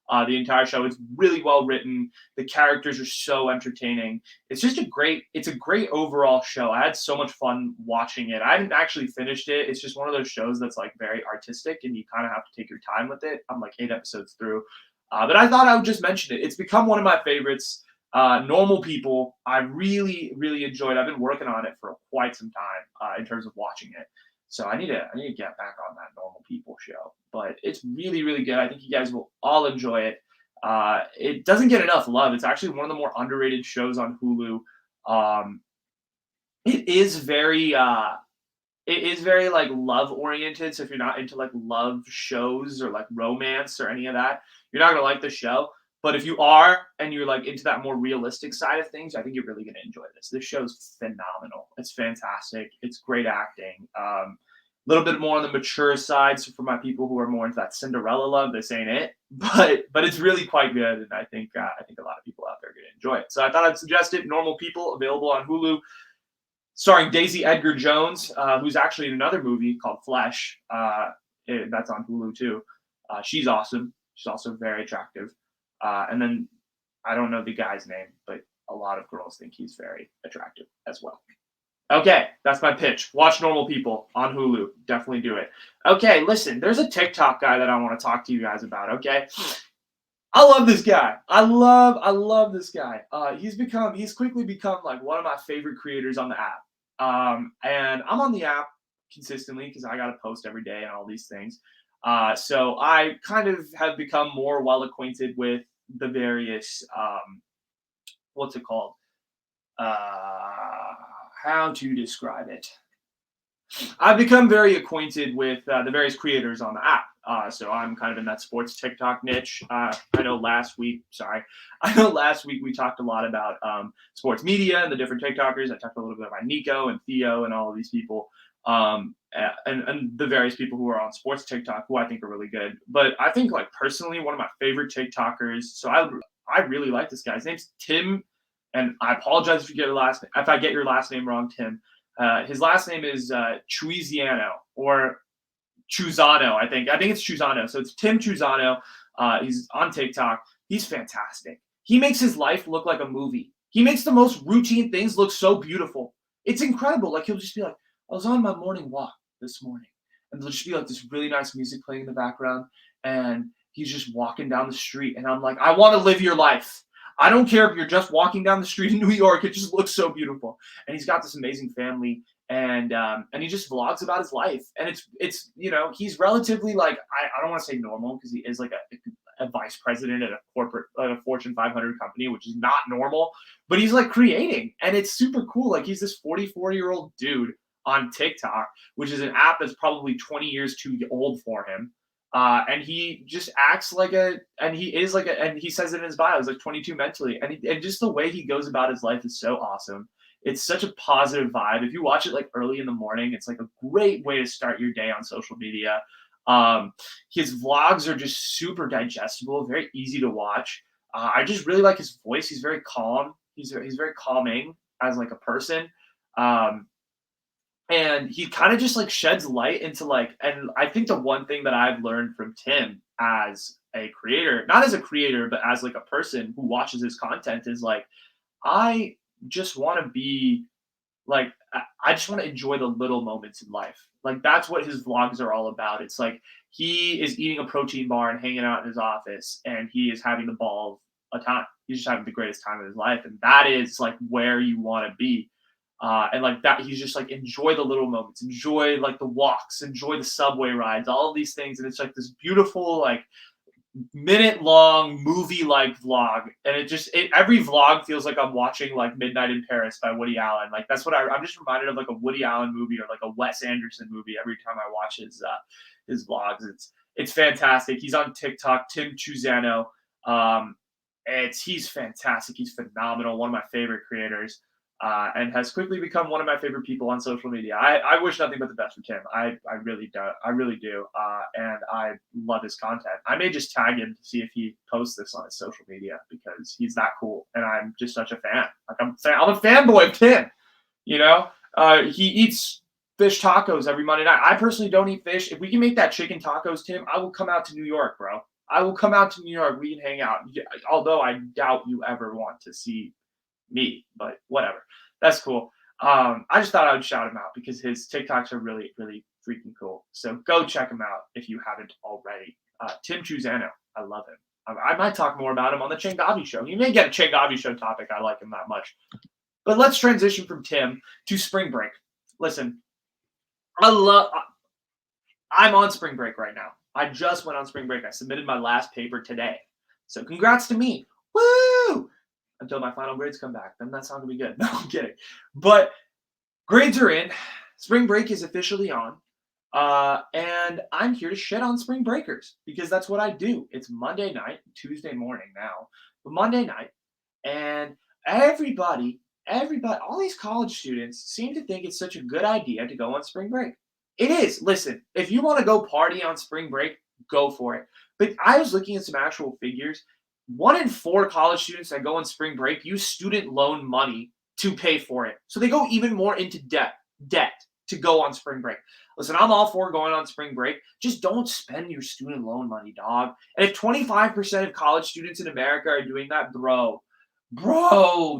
The entire show is really well written. The characters are so entertaining. It's a great overall show. I had so much fun watching it. I haven't actually finished it. It's just one of those shows that's like very artistic and you kind of have to take your time with it. I'm like 8 episodes through. But I thought I would just mention it. It's become one of my favorites. Normal People, I really, really enjoyed. I've been working on it for quite some time in terms of watching it. So I need to get back on that Normal People show. But it's really, really good. I think you guys will all enjoy it. It doesn't get enough love. It's actually one of the more underrated shows on Hulu. Um, it is very like love oriented. So if you're not into like love shows or like romance or any of that, you're not gonna like the show. But if you are and you're like into that more realistic side of things, I think you're really gonna enjoy this. This show's phenomenal. It's fantastic. It's great acting. A little bit more on the mature side. So for my people who are more into that Cinderella love, this ain't it. But it's really quite good, and I think a lot of people out there are gonna enjoy it. So I thought I'd suggest it. Normal People, available on Hulu, starring Daisy Edgar Jones, who's actually in another movie called Flesh. That's on Hulu too. She's awesome. She's also very attractive. And then I don't know the guy's name, but a lot of girls think he's very attractive as well. Okay, that's my pitch. Watch Normal People on Hulu. Definitely do it. Okay, listen, there's a TikTok guy that I want to talk to you guys about. Okay, I love this guy. I love this guy. He's quickly become like one of my favorite creators on the app. And I'm on the app consistently because I got to post every day and all these things. So I kind of have become more well acquainted with the various what's it called? How to describe it? I've become very acquainted with the various creators on the app. So I'm kind of in that sports TikTok niche. I know last week we talked a lot about sports media and the different TikTokers. I talked a little bit about Nico and Theo and all of these people, and the various people who are on sports TikTok who I think are really good. But I think like personally, one of my favorite TikTokers. So I really like this guy. His name's Tim, and I apologize if I get your last name wrong, Tim. His last name is Chuiziano or Chuzano, I think. I think it's Chuzano. So it's Tim Chuzano. He's on TikTok. He's fantastic. He makes his life look like a movie. He makes the most routine things look so beautiful. It's incredible. Like he'll just be like, I was on my morning walk this morning. And there'll just be like this really nice music playing in the background. And he's just walking down the street. And I'm like, I want to live your life. I don't care if you're just walking down the street in New York. It just looks so beautiful. And he's got this amazing family, and he just vlogs about his life. And it's he's relatively like I don't want to say normal because he is like a vice president at a Fortune 500 company, which is not normal. But he's like creating, and it's super cool. Like he's this 44-year-old dude on TikTok, which is an app that's probably 20 years too old for him. And he just acts like and he says it in his bio, he's like 22 mentally. And just the way he goes about his life is so awesome. It's such a positive vibe. If you watch it like early in the morning, it's like a great way to start your day on social media. His vlogs are just super digestible, very easy to watch. I just really like his voice. He's very calm. He's very calming as like a person. And he kind of just like sheds light into and I think the one thing that I've learned from Tim as a creator, not as a creator, but as like a person who watches his content is like, I just want to be I just want to enjoy the little moments in life. Like that's what his vlogs are all about. It's like he is eating a protein bar and hanging out in his office and he is having the ball a time. He's just having the greatest time of his life, and that is like where you want to be. And like that, he's just like enjoy the little moments, enjoy like the walks, enjoy the subway rides, all of these things, and it's like this beautiful like minute-long movie-like vlog, and every vlog feels like I'm watching like Midnight in Paris by Woody Allen. Like that's what I'm just reminded of, like a Woody Allen movie or like a Wes Anderson movie every time I watch his vlogs. It's fantastic. He's on TikTok, Tim Chuzano. He's fantastic. He's phenomenal. One of my favorite creators. And has quickly become one of my favorite people on social media. I wish nothing but the best for Tim. I really do. I really do. And I love his content. I may just tag him to see if he posts this on his social media because he's that cool. And I'm just such a fan. Like I'm a fanboy of Tim. You know, he eats fish tacos every Monday night. I personally don't eat fish. If we can make that chicken tacos, Tim, I will come out to New York, bro. I will come out to New York. We can hang out. Although I doubt you ever want to see me, but whatever. That's cool. I just thought I would shout him out because his TikToks are really, really freaking cool. So go check him out if you haven't already. Tim Chuzano, I love him. I might talk more about him on the Changavi show. You may get a Changavi show topic. I like him that much. But let's transition from Tim to spring break. Listen, I'm on spring break right now. I just went on spring break. I submitted my last paper today. So congrats to me. Woo! Until my final grades come back. Then that's not going to be good. No, I'm kidding. But grades are in. Spring break is officially on. And I'm here to shit on spring breakers because that's what I do. It's Monday night, Tuesday morning now, but Monday night. And everybody, all these college students seem to think it's such a good idea to go on spring break. It is. Listen, if you want to go party on spring break, go for it. But I was looking at some actual figures. 1 in 4 college students that go on spring break use student loan money to pay for it. So they go even more into debt to go on spring break. Listen, I'm all for going on spring break. Just don't spend your student loan money, dog. And if 25% of college students in America are doing that, bro,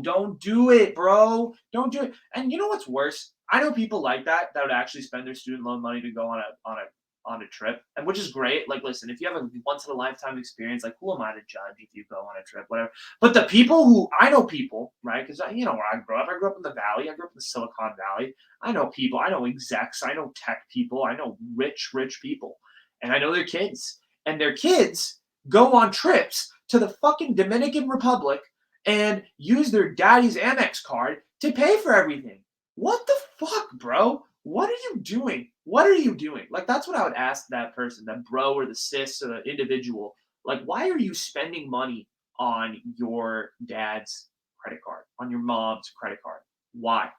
don't do it, bro. Don't do it. And you know what's worse? I know people like that would actually spend their student loan money to go on a trip, and which is great. Like, listen, if you have a once in a lifetime experience, like, who am I to judge if you go on a trip, whatever. But the people who I know people, right? Because you know where I grew up. I grew up in the Valley. I grew up in the Silicon Valley. I know people. I know execs. I know tech people. I know rich people, and I know their kids. And their kids go on trips to the fucking Dominican Republic and use their daddy's Amex card to pay for everything. What the fuck, bro? What are you doing? What are you doing? Like, that's what I would ask that person, that bro or the sis or the individual. Like, why are you spending money on your dad's credit card, on your mom's credit card? Why?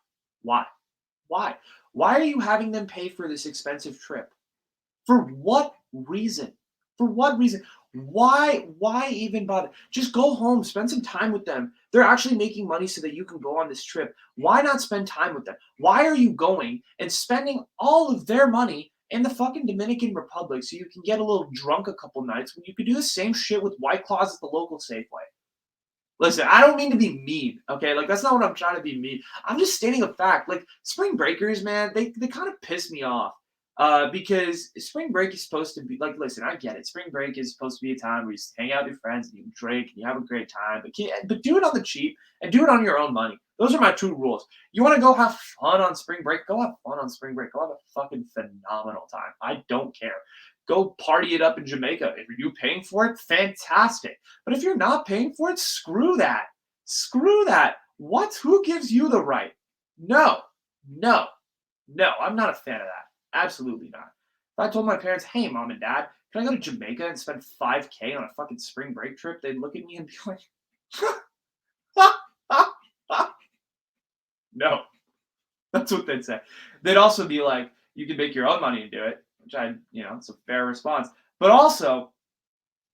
Why are you having them pay for this expensive trip? For what reason? For what reason? Why even bother? Just go home, spend some time with them. They're actually making money so that you can go on this trip. Why not spend time with them? Why are you going and spending all of their money in the fucking Dominican Republic so you can get a little drunk a couple nights when you could do the same shit with White Claws at the local Safeway? Listen, I don't mean to be mean, okay? Like, that's not what I'm trying to be mean. I'm just stating a fact. Like, spring breakers, man, they kind of piss me off. Because spring break is supposed to be like, listen, I get it. Spring break is supposed to be a time where you hang out with your friends and you drink and you have a great time, but do it on the cheap and do it on your own money. Those are my 2 rules. You want to go have fun on spring break? Go have fun on spring break. Go have a fucking phenomenal time. I don't care. Go party it up in Jamaica. If you're paying for it, fantastic. But if you're not paying for it, screw that. Screw that. Who gives you the right? No, I'm not a fan of that. Absolutely not. If I told my parents, hey, mom and dad, can I go to Jamaica and spend $5,000 on a fucking spring break trip? They'd look at me and be like, no. That's what they'd say. They'd also be like, you can make your own money and do it, which it's a fair response. But also,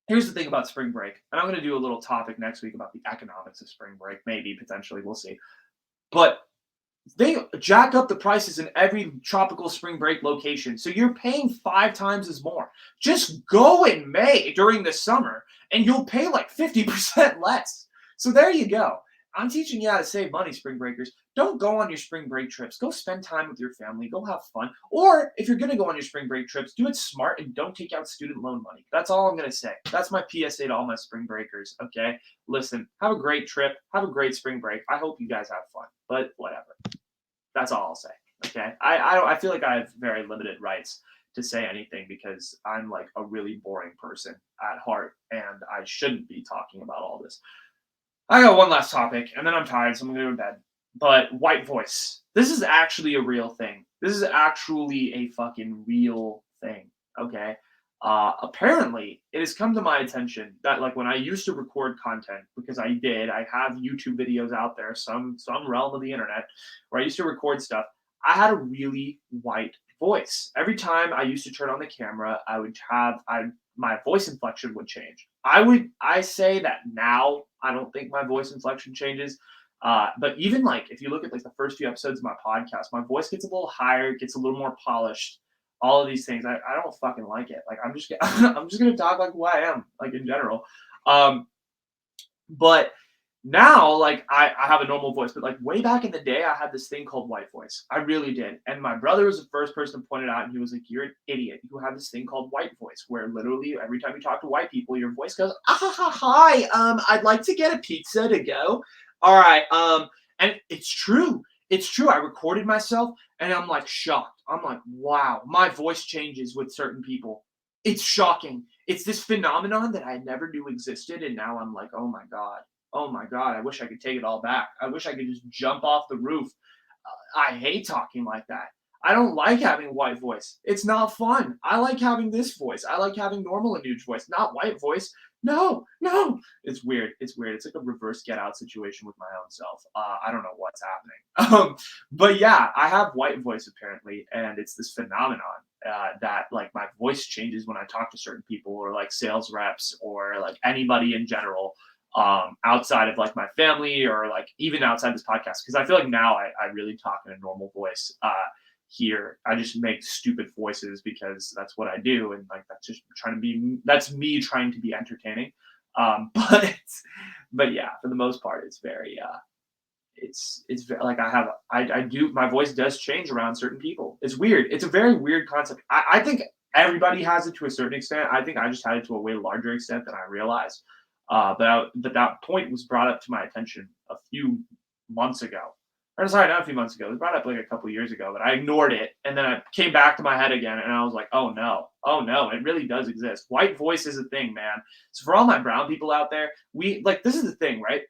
here's the thing about spring break. And I'm going to do a little topic next week about the economics of spring break. Maybe, potentially, we'll see. But they jack up the prices in every tropical spring break location. So you're paying 5 times as more. Just go in May during the summer and you'll pay like 50% less. So there you go. I'm teaching you how to save money, spring breakers. don't go on your spring break trips. Go spend time with your family. Go have fun. Or if you're going to go on your spring break trips, do it smart and don't take out student loan money. That's all I'm going to say. That's my PSA to all my spring breakers. Okay. Listen, have a great trip. Have a great spring break. I hope you guys have fun, but whatever. That's all I'll say. Okay. I feel like I have very limited rights to say anything because I'm like a really boring person at heart and I shouldn't be talking about all this. I got one last topic and then I'm tired, so I'm gonna go to bed. But white voice. This is actually a real thing. This is actually a fucking real thing. Okay. Apparently, it has come to my attention that like when I used to record content, because I have YouTube videos out there, some realm of the internet, where I used to record stuff. I had a really white voice. Every time I used to turn on the camera, my voice inflection would change. I say that now I don't think my voice inflection changes. But even like if you look at like the first few episodes of my podcast, my voice gets a little higher, gets a little more polished. All of these things, I don't fucking like it. Like I'm just gonna talk like who I am, like in general. Um, but now, like I have a normal voice, but like way back in the day, I had this thing called white voice. I really did. And my brother was the first person to point it out, and he was like, "You're an idiot. You have this thing called white voice, where literally every time you talk to white people, your voice goes, hi, I'd like to get a pizza to go. All right, and it's true. It's true. I recorded myself, and I'm like shocked. I'm like, wow, my voice changes with certain people. It's shocking. It's this phenomenon that I never knew existed, and now I'm like, oh my god. Oh my god, I wish I could take it all back. I wish I could just jump off the roof. I hate talking like that. I don't like having a white voice. It's not fun. I like having this voice. I like having normal Anuj voice, not white voice. No, no. It's weird. It's weird. It's like a reverse Get Out situation with my own self. I don't know what's happening. But yeah, I have white voice apparently, and it's this phenomenon that like my voice changes when I talk to certain people or like sales reps or like anybody in general outside of like my family or like even outside this podcast because I feel like now I really talk in a normal voice here. I just make stupid voices because that's what I do and like that's me trying to be entertaining. But yeah, for the most part it's very like I do my voice does change around certain people. It's weird. It's a very weird concept. I think everybody has it to a certain extent. I think I just had it to a way larger extent than I realized. But that point was brought up to my attention a few months ago. Or sorry, not a few months ago. It was brought up like a couple years ago, but I ignored it, and then it came back to my head again, and I was like, oh no, it really does exist. White voice is a thing, man. So for all my brown people out there, we like this is the thing, right?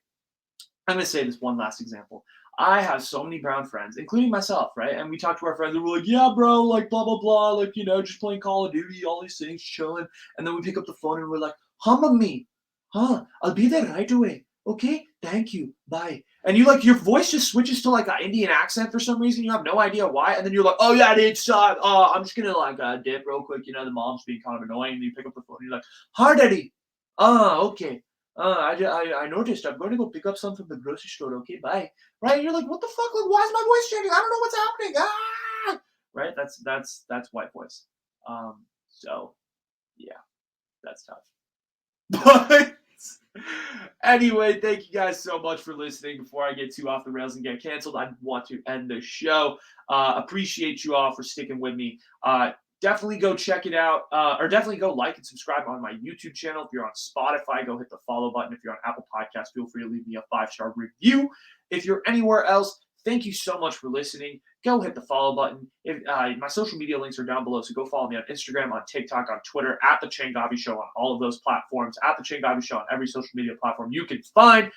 I'm gonna say this one last example. I have so many brown friends, including myself, right? And we talk to our friends and we're like, yeah, bro, like blah blah blah, like just playing Call of Duty, all these things, chilling. And then we pick up the phone and we're like, hum me, huh? I'll be there right away. Okay, thank you, bye. And you like your voice just switches to like an Indian accent for some reason. You have no idea why, and then you're like, oh yeah, it's I'm just gonna like dip real quick. The mom's being kind of annoying. And you pick up the phone and you're like, hi, daddy. Okay. I noticed. I'm going to go pick up some from the grocery store. Okay, bye. Right? And you're like, what the fuck? Like, why is my voice changing? I don't know what's happening. Ah! Right? That's white voice. So yeah, that's tough. But anyway, thank you guys so much for listening. Before I get too off the rails and get canceled, I want to end the show. Appreciate you all for sticking with me. Definitely go check it out, or definitely go like and subscribe on my YouTube channel. If you're on Spotify, go hit the follow button. If you're on Apple Podcasts, feel free to leave me a 5-star review. If you're anywhere else, thank you so much for listening. Go hit the follow button. My social media links are down below, so go follow me on Instagram, on TikTok, on Twitter, at The Changavi Show on all of those platforms, at The Changavi Show on every social media platform you can find.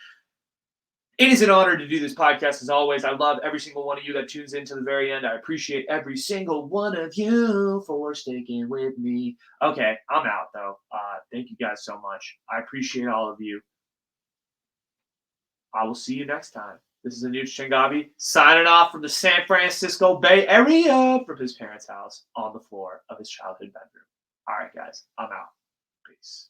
It is an honor to do this podcast as always. I love every single one of you that tunes in to the very end. I appreciate every single one of you for sticking with me. Okay, I'm out though. Thank you guys so much. I appreciate all of you. I will see you next time. This is Anuj Changavi signing off from the San Francisco Bay Area from his parents' house on the floor of his childhood bedroom. All right, guys, I'm out. Peace.